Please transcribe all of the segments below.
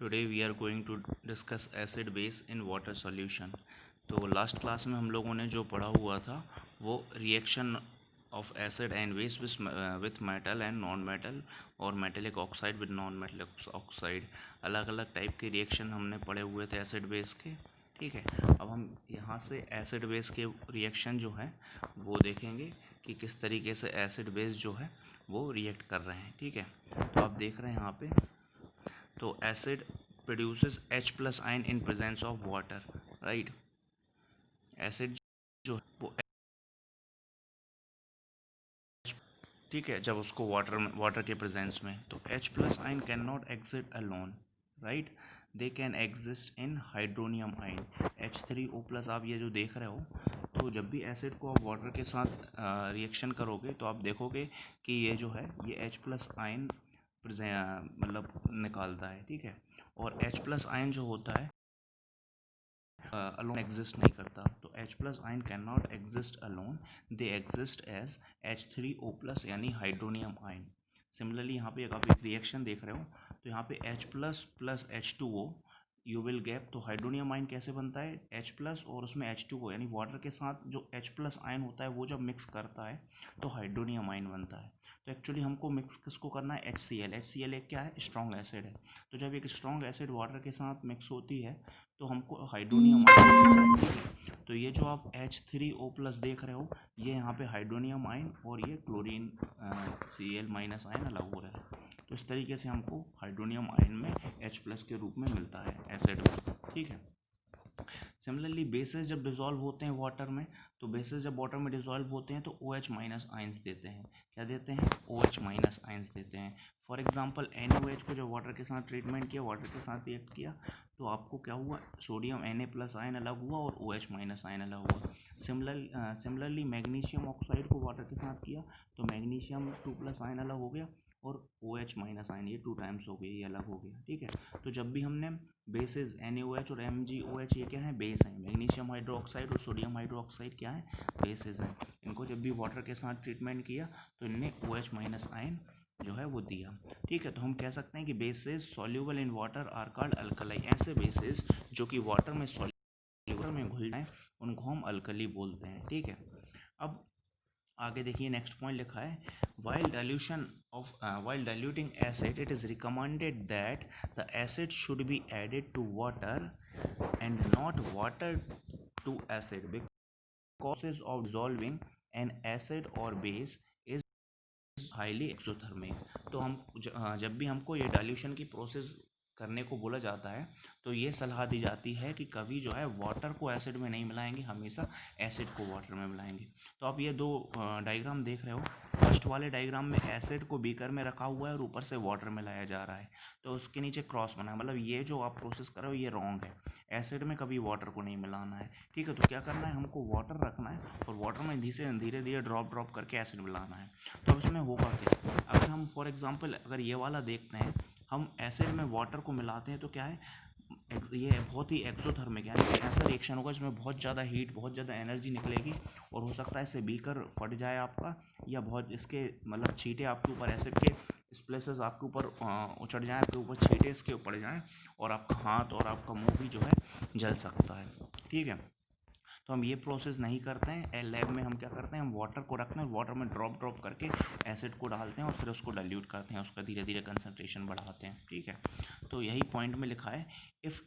Today we are going to discuss acid base in water solution. तो last class में हम लोगों ने जो पढ़ा हुआ था वो reaction of acid and base with metal and non metal और metallic oxide with non metallic oxide, अलग अलग टाइप के रिएक्शन हमने पढ़े हुए थे एसिड बेस के। ठीक है, अब हम यहाँ से एसिड बेस के रिएक्शन जो है वो देखेंगे कि किस तरीके से एसिड बेस जो है वो रिएक्ट कर रहे हैं। ठीक है, तो आप देख रहे हैं यहाँ पे, तो acid produces H plus ion in presence of water, right. Acid जो है वो, ठीक है, जब उसको वाटर के प्रेजेंस में, तो H plus ion can not exist alone, right. They can exist in hydronium ion H3O plus. आप ये जो देख रहे हो, तो जब भी एसिड को आप वाटर के साथ रिएक्शन करोगे तो आप देखोगे कि ये जो है ये H प्लस आयन मतलब निकालता है। ठीक है, और H प्लस आयन जो होता है अलोन एग्जिस्ट नहीं करता, तो H plus ion can not exist alone, they exist as H3O plus यानी हाइड्रोनियम आयन। सिमिलरली यहाँ पे आप एक रिएक्शन देख रहे हो, तो यहाँ पे H plus plus H2O you will gap, तो हाइड्रोनियम आयन कैसे बनता है, H प्लस और उसमें H2O यानी वाटर के साथ जो H प्लस आयन होता है वो जब मिक्स करता है तो हाइड्रोनियम आयन बनता है। तो एक्चुअली हमको मिक्स किसको करना है, HCl एक क्या है, स्ट्रॉन्ग एसिड है। तो जब एक स्ट्रॉन्ग एसिड वाटर के साथ मिक्स होती है तो हमको हाइड्रोनियम आयन, ठीक है। तो ये जो आप H3O प्लस देख रहे हो, ये यहाँ पे हाइड्रोनियम आयन और ये क्लोरीन Cl माइनस आयन अलग हो रहा है। तो इस तरीके से हमको हाइड्रोनियम आयन में H प्लस के रूप में मिलता है एसिड में। ठीक है, सिमिलरली बेसिस जब डिसॉल्व होते हैं वाटर में, तो बेसिस जब वाटर में डिसॉल्व होते हैं तो OH माइनस आयंस देते हैं। क्या देते हैं, OH माइनस आयंस देते हैं। फॉर एग्जांपल NaOH को जब वाटर के साथ ट्रीटमेंट किया, वाटर के साथ रिएक्ट किया, तो आपको क्या हुआ, सोडियम Na प्लस आयन अलग हुआ और OH माइनस आयन अलग हुआ। सिमिलरली मैग्नीशियम ऑक्साइड को वाटर के साथ किया तो मैग्नीशियम 2 प्लस आयन अलग हो गया और OH माइनस आयन ये 2 टाइम्स हो गए, ये अलग हो गया। ठीक है, तो जब भी हमने बेसिस NaOH और MgOH ये क्या है, बेस है। मैग्नीशियम हाइड्रोक्साइड और सोडियम हाइड्रोक्साइड क्या है, बेसिस हैं। इनको जब भी वाटर के साथ ट्रीटमेंट किया तो इनने OH माइनस आयन जो है वो दिया। ठीक है, तो हम कह सकते हैं कि bases soluble in water are called alkali. ऐसे बेसिस जो कि वाटर में सॉल्यूबल में घुल जाए उनको हम अल्कली बोलते हैं। ठीक है, अब आगे देखिए, नेक्स्ट पॉइंट लिखा है, while diluting acid it is recommended that the acid should be added to water and not water to acid, because of dissolving an acid or base is highly exothermic. तो हम जब भी हमको ये dilution की process करने को बोला जाता है तो ये सलाह दी जाती है कि कभी जो है वाटर को एसिड में नहीं मिलाएंगे, हमेशा एसिड को वाटर में मिलाएंगे। तो आप ये दो डायग्राम देख रहे हो, फर्स्ट वाले डायग्राम में एसिड को बीकर में रखा हुआ है और ऊपर से वाटर में लाया जा रहा है, तो उसके नीचे क्रॉस बना है, मतलब ये जो आप प्रोसेस कर रहे हो ये रॉन्ग है, एसिड में कभी वाटर को नहीं मिलाना है। ठीक है, तो क्या करना है, हमको वाटर रखना है और वाटर में धीरे धीरे ड्रॉप करके एसिड मिलाना है। तो अब इसमें होगा क्या, अगर हम फॉर एग्जांपल अगर ये वाला देखते हैं, हम एसिड में वाटर को मिलाते हैं तो क्या है, ये बहुत ही एक्सोथर्मिक, यानी कि ऐसा रिएक्शन होगा इसमें बहुत ज़्यादा हीट, बहुत ज़्यादा एनर्जी निकलेगी और हो सकता है इससे बीकर फट जाए आपका, या बहुत इसके मतलब छींटे आपके ऊपर, एसिड के स्प्लेसेस आपके ऊपर उचड़ जाएँ, आपके ऊपर छींटे इसके ऊपर जाएँ और आपका हाथ और आपका मुंह भी जो है जल सकता है। ठीक है, तो हम ये प्रोसेस नहीं करते हैं। लैब में हम क्या करते हैं, हम वाटर को रखते हैं, वाटर में ड्रॉप करके एसिड को डालते हैं और फिर उसको डाइल्यूट करते हैं, उसका धीरे धीरे कंसनट्रेशन बढ़ाते हैं। ठीक है, तो यही पॉइंट में लिखा है, if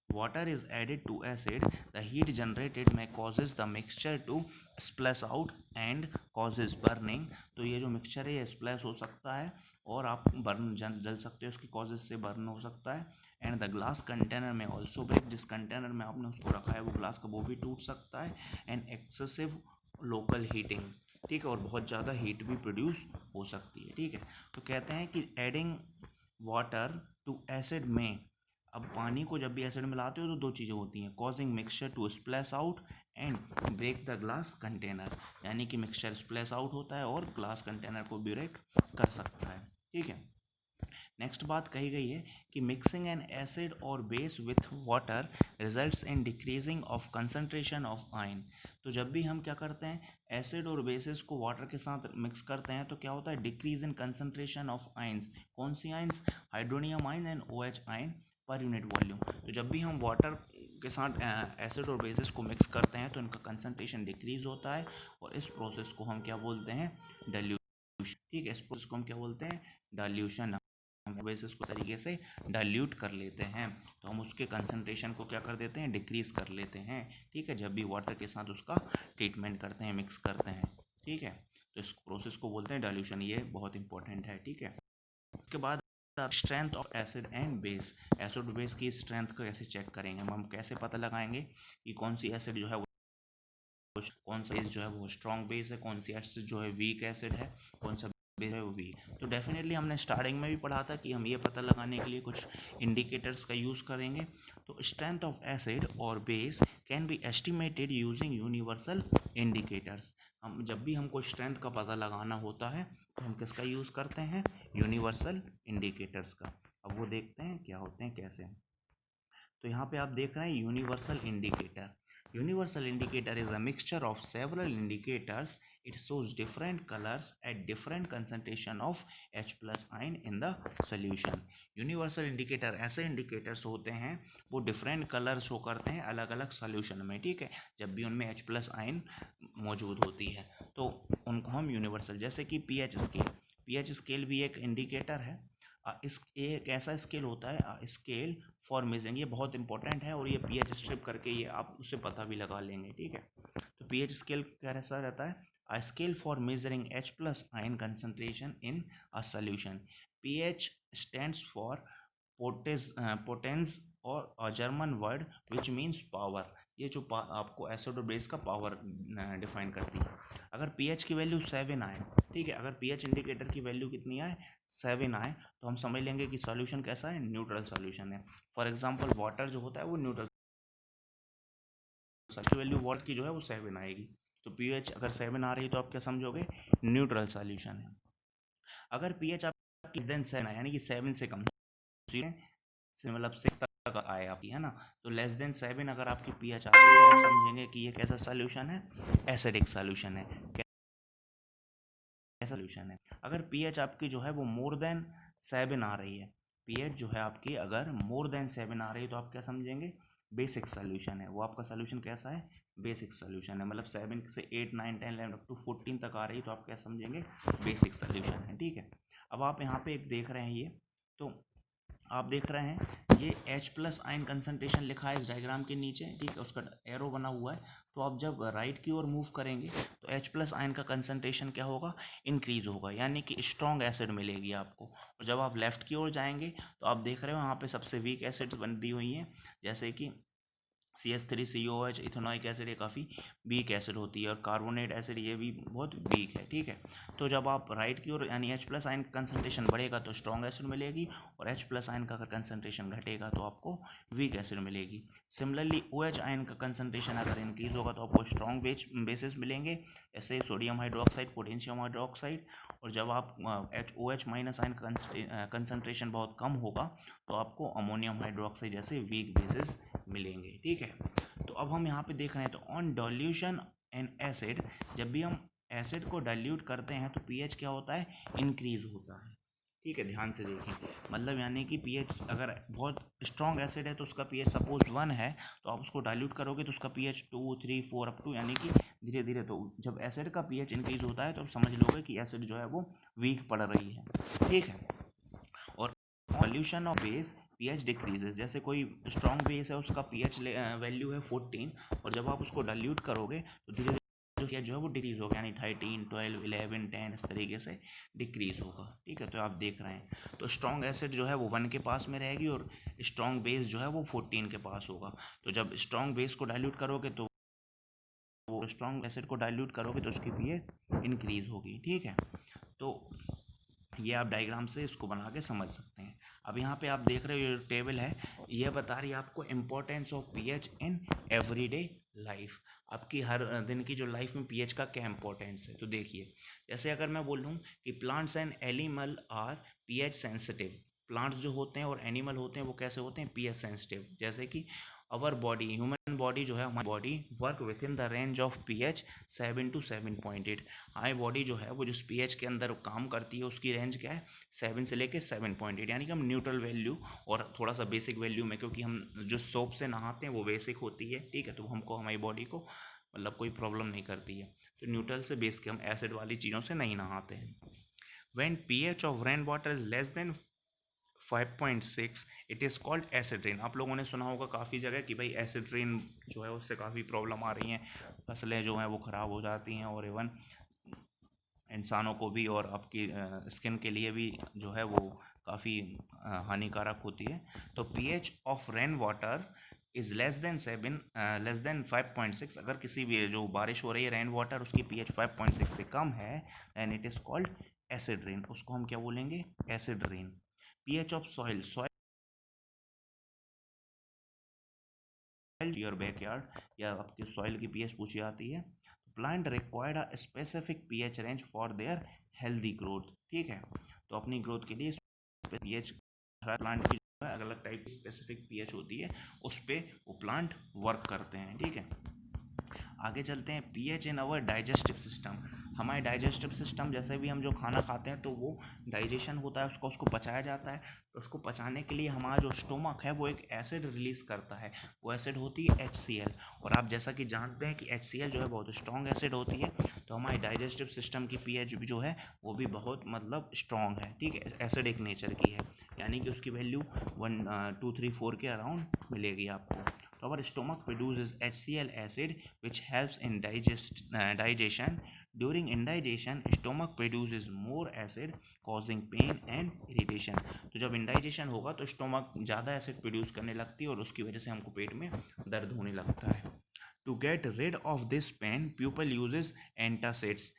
water is added to acid the heat generated may causes the mixture to splash out and causes burning। तो ये जो मिक्सचर है ये स्प्लैश हो सकता है और आप बर्न जल सकते हो, उसकी कॉजेज से बर्न हो सकता है। एंड द ग्लास कंटेनर में ऑल्सो ब्रेक, जिस कंटेनर में आपने उसको रखा है वो ग्लास का वो भी टूट सकता है। एंड एक्सेसिव लोकल हीटिंग, ठीक है, और बहुत ज़्यादा हीट भी प्रोड्यूस हो सकती है। ठीक है, तो कहते हैं कि एडिंग वाटर टू एसिड में, अब पानी को जब भी एसिड मिलाते हो तो दो चीज़ें होती हैं, causing mixture to splash out and break the glass container, यानी कि मिक्सचर स्प्लैश आउट होता है और ग्लास कंटेनर को ब्रेक कर सकता है। ठीक है, नेक्स्ट बात कही गई है कि मिक्सिंग एन एसिड और base with water results in decreasing of concentration of ion. तो जब भी हम क्या करते हैं, एसिड और बेसिस को वाटर के साथ मिक्स करते हैं तो क्या होता है, decrease in concentration of ions. कौन सी ions, hydronium ion and OH ion per unit volume. तो जब भी हम वाटर के साथ एसिड और बेसिस को मिक्स करते हैं तो इनका कंसंट्रेशन डिक्रीज होता है और इस प्रोसेस को हम क्या बोलते हैं, डाइल्यूशन। ठीक है, इस प्रोसेस को हम क्या बोलते हैं, डाइल्यूशन। हम बेसिस को तरीके से डाइल्यूट कर लेते हैं तो हम उसके कंसंट्रेशन को क्या कर देते हैं, डिक्रीज कर लेते हैं। ठीक है, जब भी वाटर के साथ उसका ट्रीटमेंट करते हैं, मिक्स करते हैं। ठीक है, तो इस प्रोसेस को बोलते हैं डाइल्यूशन, ये बहुत इंपॉर्टेंट है। ठीक है, उसके बाद strength of acid and base. Acid और बेस की स्ट्रेंथ को कैसे चेक करेंगे, हम कैसे पता लगाएंगे कि कौन सी एसिड जो है वो, कौन सा बेस जो है वो स्ट्रॉन्ग बेस है, कौन सी एसिड जो है वीक एसिड है, कौन सा बेस है वो वीक। तो डेफिनेटली हमने स्टार्टिंग में भी पढ़ा था कि हम ये पता लगाने के लिए कुछ इंडिकेटर्स का यूज़ करेंगे। तो स्ट्रेंथ ऑफ एसिड और base can be estimated using universal indicators. हम जब भी हमको स्ट्रेंथ का पता लगाना होता है तो हम किसका यूज़ करते हैं, यूनिवर्सल इंडिकेटर्स का। अब वो देखते हैं क्या होते हैं, कैसे। तो यहाँ पे आप देख रहे हैं universal indicator. Universal indicator is a mixture of several indicators. It shows different colours at different concentration of H+ ion in the solution. Universal indicator ऐसे इंडिकेटर्स होते हैं वो डिफरेंट कलर शो करते हैं अलग अलग सोल्यूशन में। ठीक है, जब भी उनमें H+ आयन मौजूद होती है तो उनको हम यूनिवर्सल, जैसे कि पीएच स्केल। पीएच स्केल भी एक इंडिकेटर है। इस एक ऐसा स्केल होता है, स्केल फॉर मेजरिंग, ये बहुत इंपॉर्टेंट है और ये पीएच स्ट्रिप करके ये आप उससे पता भी लगा लेंगे। ठीक है, तो पीएच स्केल कैसा रहता है, a scale for measuring H+ ion concentration in a solution. PH stands for potenz और a German word which means power. ये जो आपको एसिड और बेस का पावर डिफाइन करती है। अगर पीएच की वैल्यू 7 आए, ठीक है, अगर पीएच इंडिकेटर की वैल्यू कितनी आए, 7 आए, तो हम समझ लेंगे कि सॉल्यूशन कैसा है, न्यूट्रल सॉल्यूशन है। फॉर एग्जांपल वाटर जो होता है वो न्यूट्रल, की वैल्यू वाटर की जो है वो 7 आएगी। तो पीएच अगर 7 आ रही है तो आप क्या समझोगे, न्यूट्रल सॉल्यूशन है। अगर पीएच आपकी देन 7 है यानी कि 7 से कम, मतलब 6 तक आए आपकी, है ना, तो लेस देन 7 अगर आपकी पीएच आती है तो आप समझेंगे कि ये कैसा सॉल्यूशन है, एसिडिक सॉल्यूशन है। कैसा सॉल्यूशन है। अगर पीएच आपकी जो है वो मोर देन 7 आ रही है, पीएच जो है आपकी अगर मोर देन 7 आ रही है तो आप क्या समझेंगे, बेसिक सॉल्यूशन है। वो आपका सॉल्यूशन कैसा है, बेसिक सॉल्यूशन है। मतलब 7 से 8 9 10 11 अप टू 14 तक आ रही है तो आप क्या समझेंगे, बेसिक सॉल्यूशन है। ठीक है, अब आप यहाँ पे एक देख रहे हैं, ये तो आप देख रहे हैं ये H+ आयन कंसंट्रेशन लिखा है इस डायग्राम के नीचे। ठीक है, उसका एरो बना हुआ है। तो आप जब राइट की ओर मूव करेंगे तो H+ आयन का कंसंट्रेशन क्या होगा, इंक्रीज होगा, यानी कि स्ट्रॉन्ग एसिड मिलेगी आपको। और जब आप लेफ्ट की ओर जाएंगे तो आप देख रहे हो यहाँ पे सबसे वीक एसिड्स बन दी हुई हैं, जैसे कि CH3COH, इथेनॉइक एसिड, ये काफ़ी वीक एसिड होती है, और कार्बोनेट एसिड ये भी बहुत वीक है। ठीक है, तो जब आप राइट की ओर यानी H+ आयन कंसंट्रेशन बढ़ेगा तो स्ट्रॉन्ग एसिड मिलेगी, और H+ आयन का अगर कंसंट्रेशन घटेगा तो आपको वीक एसिड मिलेगी। सिमिलरली OH आयन का कंसंट्रेशन अगर इंक्रीज होगा तो आपको स्ट्रॉन्ग बेसिस मिलेंगे, जैसे सोडियम हाइड्रोक्साइड, पोटेशियम हाइड्रोक्साइड। और जब आप OH- आयन का कंसंट्रेशन बहुत कम होगा तो आपको अमोनियम हाइड्रोक्साइड जैसे वीक बेसिस मिलेंगे। ठीक है, तो अब हम यहाँ पे देख रहे हैं, तो ऑन डाइल्यूशन एन एसिड, जब भी हम एसिड को डाइल्यूट करते हैं तो पीएच क्या होता है, इंक्रीज होता है। ठीक है, ध्यान से देखें, मतलब यानी कि पीएच अगर बहुत स्ट्रॉन्ग एसिड है तो उसका पीएच सपोज 1 है, तो आप उसको डाइल्यूट करोगे तो उसका पीएच 2 3 4 अप टू, यानी कि धीरे धीरे, तो जब एसिड का पीएच इंक्रीज होता है तो आप समझ लोगे कि एसिड जो है वो वीक पड़ रही है। ठीक है, और solution of base pH decreases, जैसे कोई स्ट्रॉन्ग बेस है उसका पीएच वैल्यू है 14, और जब आप उसको डाइल्यूट करोगे तो धीरे धीरे पीएच जो है वो डिक्रीज होगा, यानी 13 12 11 10 इस तरीके से डिक्रीज होगा। ठीक है, तो आप देख रहे हैं, तो स्ट्रॉन्ग एसिड जो है वो 1 के पास में रहेगी और स्ट्रॉन्ग बेस जो है वो 14 के पास होगा। तो जब स्ट्रॉन्ग बेस को डाइल्यूट करोगे तो वो स्ट्रॉन्ग एसिड को डाइल्यूट करोगे तो उसकी पीएच इंक्रीज होगी। ठीक है, तो ये आप डायग्राम से इसको बना के समझ सकते हैं। अब यहाँ पे आप देख रहे हो ये टेबल है, ये बता रही है आपको importance of pH in everyday life. आपकी हर दिन की जो लाइफ में पीएच का क्या इंपॉर्टेंस है, तो देखिए, जैसे अगर मैं बोलूँ कि plants and animal are pH sensitive, plants जो होते हैं और एनिमल होते हैं वो कैसे होते हैं, पीएच सेंसिटिव। जैसे कि आवर बॉडी, ह्यूमन बॉडी जो है, हमारी body work with in the range of pH 7 to 7.8। हमारी बॉडी जो है वो जिस pH के अंदर काम करती है उसकी रेंज क्या है, 7 से लेके 7.8, यानी कि हम न्यूट्रल वैल्यू और थोड़ा सा बेसिक वैल्यू में, क्योंकि हम जो सोप से नहाते हैं वो बेसिक होती है, ठीक है, तो हमको हमारी बॉडी को मतलब कोई प्रॉब्लम नहीं करती है, तो न्यूट्रल से बेस के हम एसिड वाली चीज़ों से नहीं नहाते हैं। When pH of rain water is less than 5.6 it is called acid rain. आप लोगों ने सुना होगा काफ़ी जगह कि भाई एसिड रेन जो है उससे काफ़ी प्रॉब्लम आ रही हैं, फसलें जो हैं वो ख़राब हो जाती हैं, और इवन इंसानों को भी और आपकी स्किन के लिए भी जो है वो काफ़ी हानिकारक होती है। तो pH of rain water is less than 5.6, अगर किसी भी जो बारिश हो रही है रेन वाटर उसकी pH 5.6 से कम है, then it is called acid rain, उसको हम क्या बोलेंगे, acid rain. pH of soil, soil your backyard या आपकी सॉइल की pH पूछी जाती है। Plant required a specific pH range for their healthy growth, ठीक है, तो अपनी ग्रोथ के लिए pH हर प्लांट की अलग अलग टाइप की स्पेसिफिक pH होती है, उस पर वो प्लांट वर्क करते हैं, ठीक है। आगे चलते हैं, pH in our digestive system. हमारे डाइजेस्टिव सिस्टम, जैसे भी हम जो खाना खाते हैं तो वो डाइजेशन होता है, उसको पचाया जाता है, तो उसको पचाने के लिए हमारा जो स्टोमक है वो एक एसिड रिलीज करता है, वो एसिड होती है HCl, और आप जैसा कि जानते हैं कि HCl जो है बहुत स्ट्रॉन्ग एसिड होती है, तो हमारे डाइजेस्टिव सिस्टम की pH भी जो है वो भी बहुत मतलब स्ट्रॉन्ग है, ठीक है, एसिडिक नेचर की है, यानी कि उसकी वैल्यू 1 2 3 4 के अराउंड मिलेगी आपको। तो our stomach produces HCl acid which helps in digestion. During indigestion, stomach produces more acid causing pain and irritation. तो जब इंडाइजेशन होगा तो स्टोमक ज़्यादा एसिड प्रोड्यूस करने लगती है और उसकी वजह से हमको पेट में दर्द होने लगता है। To get rid of this pain, people uses antacids,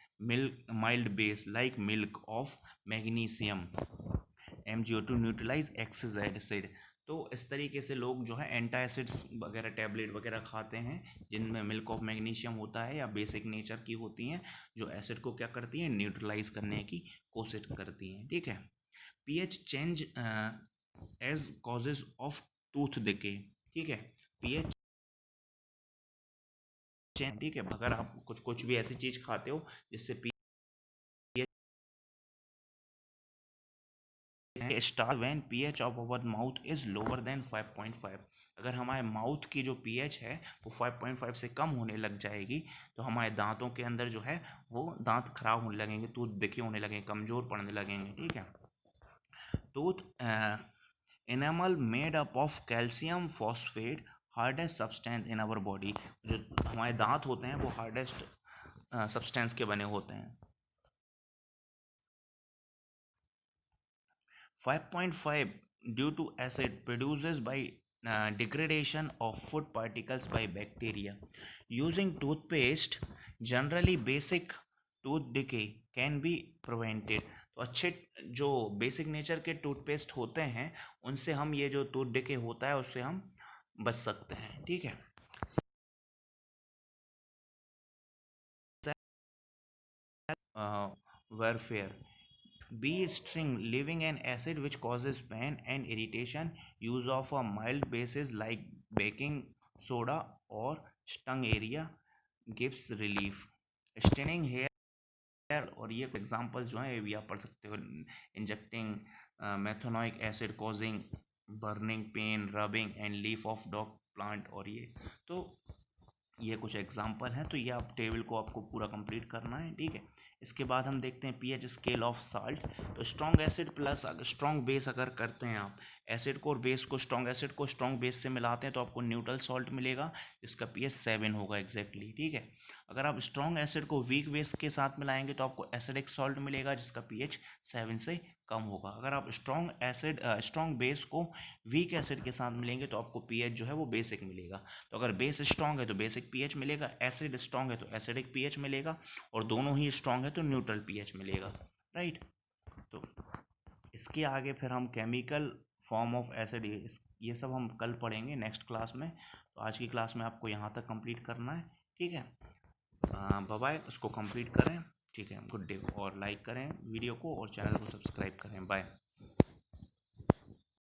mild base like milk of magnesium, MgO to neutralize excess acid। तो इस तरीके से लोग जो है एंटासिड्स वगैरह टैबलेट वगैरह खाते हैं जिनमें मिल्क ऑफ मैग्नीशियम होता है या बेसिक नेचर की होती हैं, जो एसिड को क्या करती हैं, न्यूट्रलाइज करने की कोशिश करती हैं, ठीक है। pH change as causes of tooth decay, ठीक है, pH चेंज, ठीक है, अगर आप कुछ भी ऐसी चीज़ खाते हो जिससे star when pH of our mouth is lower than 5.5, अगर हमारे माउथ की जो pH है वो 5.5 से कम होने लग जाएगी तो हमारे दांतों के अंदर जो है वो दांत खराब होने लगेंगे, टूथ दिखे होने लगेंगे, कमज़ोर पड़ने लगेंगे, ठीक है। Tooth enamel made up of calcium phosphate, hardest substance in our body, जो हमारे दांत होते हैं वो हार्डेस्ट सब्सटेंस के बने होते हैं। 5.5 due to acid produces by degradation of food particles by bacteria. Using toothpaste, generally basic tooth decay can be prevented। तो अच्छे जो बेसिक नेचर के टूथपेस्ट होते हैं उनसे हम ये जो टूथ डिके होता है उससे हम बच सकते हैं, ठीक है। वेरफेयर, bee sting leaving an acid which causes pain and irritation. Use of a mild bases like baking soda or stung area gives relief. Stinging hair, और ये एग्जांपल्स जो हैं ये भी आप पढ़ सकते हो। Injecting methanoic acid causing burning pain, rubbing and leaf of dock plant, और ये कुछ एग्जाम्पल हैं, तो ये आप टेबल को आपको पूरा कंप्लीट करना है, ठीक है। इसके बाद हम देखते हैं pH स्केल ऑफ साल्ट। तो strong acid plus strong base अगर करते हैं आप, एसिड को और बेस को, स्ट्रॉन्ग एसिड को स्ट्रॉन्ग बेस से मिलाते हैं तो आपको न्यूट्रल सॉल्ट मिलेगा जिसका pH 7 होगा एग्जैक्टली, ठीक है। अगर आप स्ट्रॉन्ग एसिड को वीक बेस के साथ मिलाएंगे तो आपको एसिडिक सॉल्ट मिलेगा जिसका pH 7 से कम होगा। अगर आप स्ट्रॉन्ग बेस को वीक एसिड के साथ मिलेंगे तो आपको pH जो है वो बेसिक मिलेगा। तो अगर बेस स्ट्रॉन्ग है तो बेसिक pH मिलेगा, एसिड स्ट्रॉन्ग है तो एसिडिक pH मिलेगा, और दोनों ही स्ट्रॉन्ग है तो न्यूट्रल pH मिलेगा, राइट। तो इसके आगे फिर हम केमिकल फॉर्म ऑफ एसिड, ये सब हम कल पढ़ेंगे नेक्स्ट क्लास में। तो आज की क्लास में आपको यहाँ तक कंप्लीट करना है, ठीक है। बाय बाय, उसको कंप्लीट करें, ठीक है, गुड डे, और लाइक करें वीडियो को और चैनल को सब्सक्राइब करें, बाय।